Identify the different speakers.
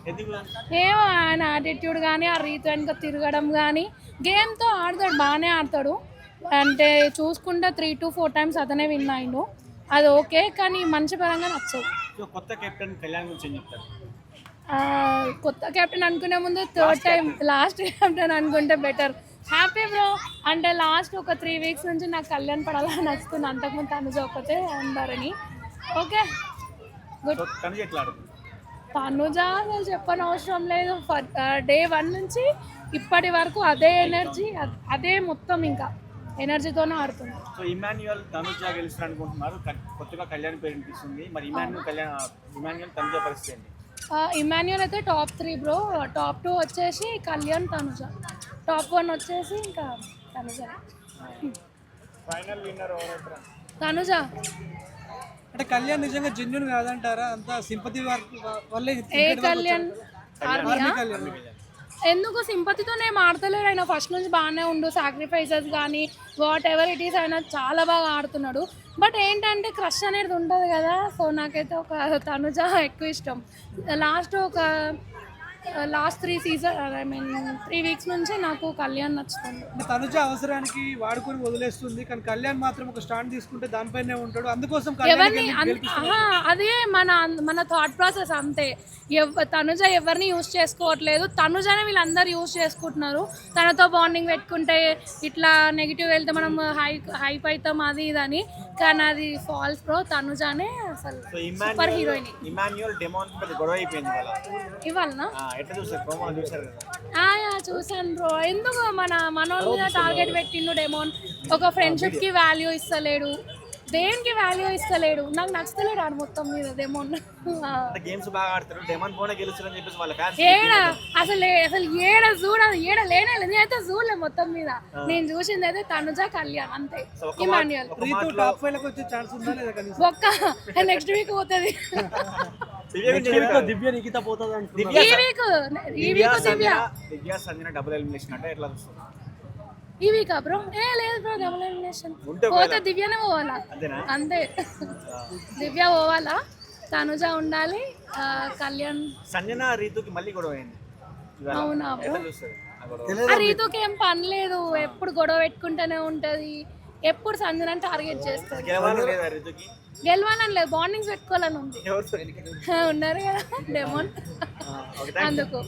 Speaker 1: ఎందుకు?
Speaker 2: ఏమో ఆయన యాటిట్యూడ్ కానీ ఆ రీతి వెనుక తిరగడం కానీ గేమ్తో ఆడతాడు, బాగానే ఆడతాడు. అంటే చూసుకుంటే 3 to 4 times అతనే విన్ అయిండు, అది ఓకే. కానీ మనిషి పరంగా నచ్చదు.
Speaker 1: సో కొత్త కెప్టెన్ కళ్యాణ్ గురించి ఏం చెప్తారు?
Speaker 2: ఆ, కొత్త కెప్టెన్ అనుకునే ముందు థర్డ్ టైం లాస్ట్ కెప్టెన్ అనుకుంటే బెటర్. Happy bro. అంటే లాస్ట్ ఒక 3 weeks నుంచి నాకు కళ్యాణ్ పడాలని నచ్చుతుంది, అంతకుముందు తనుజ ఒక్కతే ఉండారని. Okay good.
Speaker 1: సో తనుజ ఎట్లా ఆడుతుంది?
Speaker 2: తనుజ అసలు చెప్పని అవసరం లేదు. డే 1 నుంచి ఇప్పటి వరకు అదే ఎనర్జీ, అదే మొత్తం ఇంకా ఎనర్జీతోనే ఆడుతుంది.
Speaker 1: సో ఇమాన్యుయల్ తనుజ గెలుస్తారు అనుకుంటున్నారు, కొత్తగా కళ్యాణ్ పేరు వినిపిస్తుంది. మరి ఇమాన్యుయల్ తనుజ పరిస్థితి ఏంటి?
Speaker 2: ఇమాన్యుయల్ అయితే టాప్ 3 బ్రో. టాప్ 2 వచ్చేసి కళ్యాణ్, తనుజ. టాప్ 1 వచ్చేసి ఇంకా తనుజ.
Speaker 1: ఫైనల్ విన్నర్ ఎవరైతే?
Speaker 2: తనుజ.
Speaker 3: అంటే కళ్యాణ్ నిజంగా జెన్యున్ కాదంటారా? అంత సింపతి వల్లే
Speaker 2: ఏ కళ్యాణ్? ఆర్మీయా?
Speaker 3: కళ్యాణ్
Speaker 2: ఎందుకు సింపతితోనే ఆడతలేడు ఆయన. ఫస్ట్ నుంచి బాగానే ఉండు, సాక్రిఫైసెస్ కానీ వాట్ ఎవర్ ఇట్ ఈస్ ఆయన చాలా బాగా ఆడుతున్నాడు. బట్ ఏంటంటే క్రష్ అనేది ఉంటుంది కదా. సో నాకైతే ఒక తనుజ ఎక్కువ ఇష్టం. లాస్ట్ 3 weeks నుంచి నాకు కళ్యాణ్ నచ్చుతుంది.
Speaker 3: తనుజ అవసరానికి వాడుకొని వదిలేస్తుంది, కానీ కళ్యాణ్ మాత్రం ఒక స్టాండ్ తీసుకుంటే దానిపైనే ఉంటాడు. అందుకోసం
Speaker 2: ఎవరిని అదే మన థాట్ ప్రాసెస్ అంతే. తనుజ ఎవరిని యూజ్ చేసుకోవట్లేదు, తనుజనే వీళ్ళందరూ యూజ్ చేసుకుంటున్నారు. తనతో బాండింగ్ పెట్టుకుంటే ఇట్లా నెగిటివ్ వెళ్తే మనం హైప్ అవుతాం అది ఇదని. కానీ అది ఫాల్స్ బ్రో. తనుజానే అసలు సూపర్ హీరోయిన్.
Speaker 1: ఇమాన్యుయల్ డెమోన్ పెద్ద గొడవ అయిపోయింది కదా
Speaker 2: ఇవాళ.
Speaker 1: ఎట్లా చూసారు? ప్రోమో చూసారు కదా?
Speaker 2: చూసాను బ్రో. ఎందుకు మనోళ్ళ మీద టార్గెట్ పెట్టిండు డెమోన్. ఒక ఫ్రెండ్షిప్ కి వాల్యూ ఇస్తలేడు, దేనికి వాల్యూ ఇస్తలేడు. నాకు నచ్చలేడు ఆడు మొత్తం మీద డెమోన్.
Speaker 1: గేమ్స్ బాగా ఆడతారు, డెమోన్ పోనే గెలుస్తారని చెప్పేసి వాళ్ళ ఫ్యాన్స్.
Speaker 2: అసలు ఏడ లేనే లేదు. నేనైతే చూడలే మొత్తం మీద. నేను చూసింది అయితే తనుజ, కళ్యాణ్ అంతే. ఇమాన్యుయల్
Speaker 3: టాప్ 5 లోకి వచ్చే ఛాన్స్ ఉందా లేదా? కనీసం
Speaker 2: ఒక్క నెక్స్ట్ వీక్ పోతుంది.
Speaker 3: దివ్య నిఖిత పోతుంది.
Speaker 2: ఈ వీక్
Speaker 1: దివ్య సంజన డబుల్ ఎలిమినేషన్ అంటే ఎట్లా చూస్తారు?
Speaker 2: ఈ వీకా బ్రో? లేదు బ్రో, డబుల్ ఎలిమినేషన్ పోతే దివ్యనే పోవాలా అంతే. దివ్య పోవాలా, తనుజ ఉండాలి, కళ్యాణ్.
Speaker 1: సంజన రీతుకి మళ్ళీ గొడవ అయింది.
Speaker 2: అవునా బ్రో?
Speaker 1: ఎట్లా చూస్తారు?
Speaker 2: ఆ రీతుకి ఏం పని లేదు, ఎప్పుడు గొడవ పెట్టుకుంటూనే ఉంటది, ఎప్పుడు సంజన టార్గెట్ చేస్తుంది. గెలవాలని లేదు, బాండింగ్స్ పెట్టుకోవాలని ఉంది. ఉన్నారు కదా డెమోన్, అందుకు.